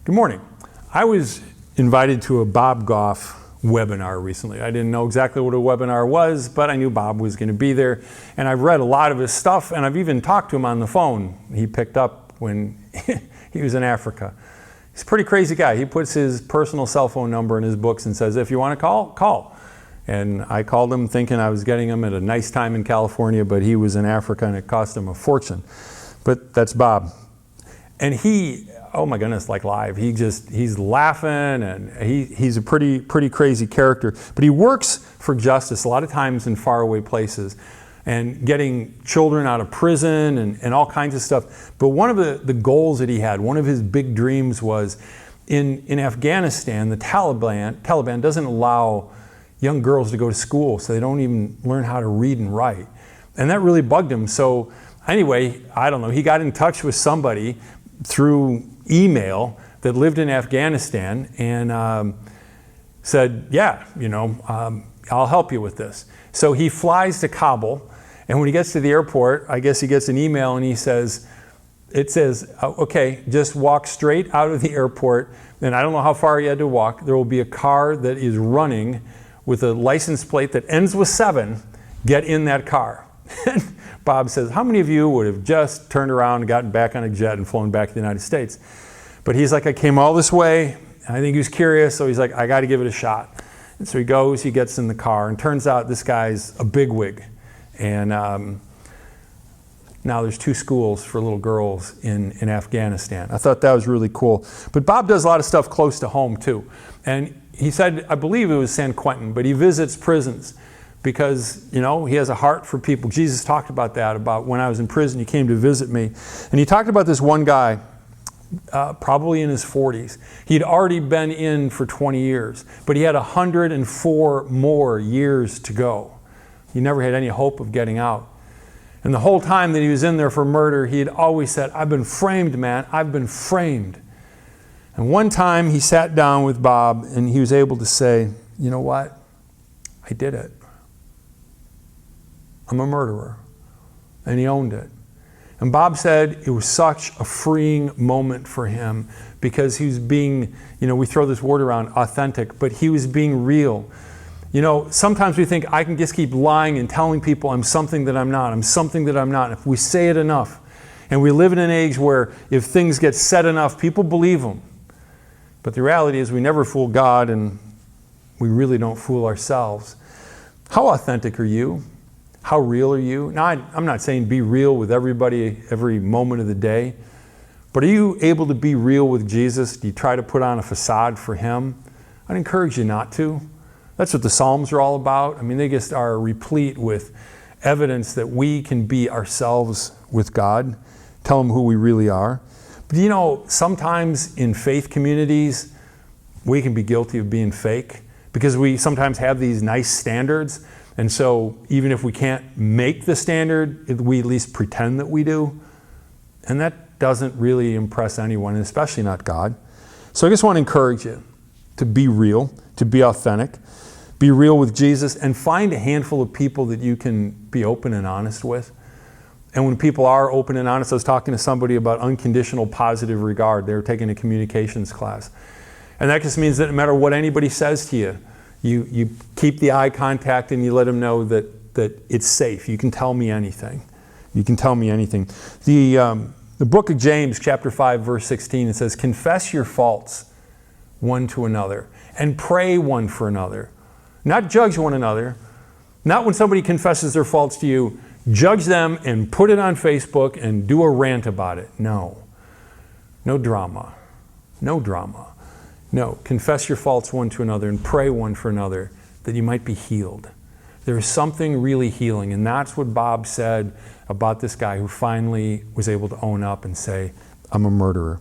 Good morning. I was invited to a Bob Goff webinar recently. I didn't know exactly what a webinar was, but I knew Bob was going to be there. And I've read a lot of his stuff, and I've even talked to him on the phone. He picked up when he was in Africa. He's a pretty crazy guy. He puts his personal cell phone number in his books and says, if you want to call, call. And I called him thinking I was getting him at a nice time in California, but he was in Africa and it cost him a fortune. But that's Bob. And he, oh my goodness, like live, he's laughing, and he's a pretty crazy character. But he works for justice a lot of times in faraway places and getting children out of prison and all kinds of stuff. But one of the goals that he had, one of his big dreams was in Afghanistan, the Taliban doesn't allow young girls to go to school, so they don't even learn how to read and write. And that really bugged him. So anyway, I don't know, he got in touch with somebody through email that lived in Afghanistan and said, yeah, I'll help you with this. So he flies to Kabul, and when he gets to the airport, I guess he gets an email and it says, okay, just walk straight out of the airport, and I don't know how far he had to walk. There will be a car that is running with a license plate that ends with 7. Get in that car. Bob says, how many of you would have just turned around and gotten back on a jet and flown back to the United States? But he's like, I came all this way. I think he was curious, so he's like, I got to give it a shot. And so he goes, he gets in the car, and turns out this guy's a bigwig. And now there's 2 schools for little girls in Afghanistan. I thought that was really cool. But Bob does a lot of stuff close to home too. And he said, I believe it was San Quentin, but he visits prisons because, he has a heart for people. Jesus talked about that, about when I was in prison, he came to visit me. And he talked about this one guy, probably in his 40s. He'd already been in for 20 years, but he had 104 more years to go. He never had any hope of getting out. And the whole time that he was in there for murder, he had always said, I've been framed, man, I've been framed. And one time he sat down with Bob and he was able to say, you know what? I did it. I'm a murderer. And he owned it. And Bob said it was such a freeing moment for him because he was being, we throw this word around, authentic, but he was being real. Sometimes we think I can just keep lying and telling people I'm something that I'm not. I'm something that I'm not. If we say it enough, and we live in an age where if things get said enough, people believe them. But the reality is we never fool God, and we really don't fool ourselves. How authentic are you? How real are you? Now, I'm not saying be real with everybody every moment of the day, but are you able to be real with Jesus? Do you try to put on a facade for Him? I'd encourage you not to. That's what the Psalms are all about. I mean, they just are replete with evidence that we can be ourselves with God, tell Him who we really are. But sometimes in faith communities, we can be guilty of being fake because we sometimes have these nice standards. And so even if we can't make the standard, we at least pretend that we do. And that doesn't really impress anyone, and especially not God. So I just want to encourage you to be real, to be authentic, be real with Jesus, and find a handful of people that you can be open and honest with. And when people are open and honest, I was talking to somebody about unconditional positive regard. They were taking a communications class. And that just means that no matter what anybody says to you, you keep the eye contact and you let them know that it's safe. You can tell me anything. You can tell me anything. The book of James, chapter 5, verse 16, it says, confess your faults one to another and pray one for another. Not judge one another. Not when somebody confesses their faults to you, judge them and put it on Facebook and do a rant about it. No. No drama. No drama. No, confess your faults one to another and pray one for another that you might be healed. There is something really healing, and that's what Bob said about this guy who finally was able to own up and say, I'm a murderer.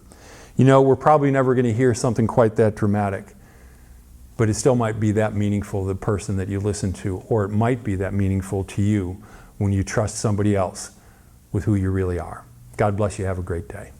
We're probably never going to hear something quite that dramatic, but it still might be that meaningful to the person that you listen to, or it might be that meaningful to you when you trust somebody else with who you really are. God bless you. Have a great day.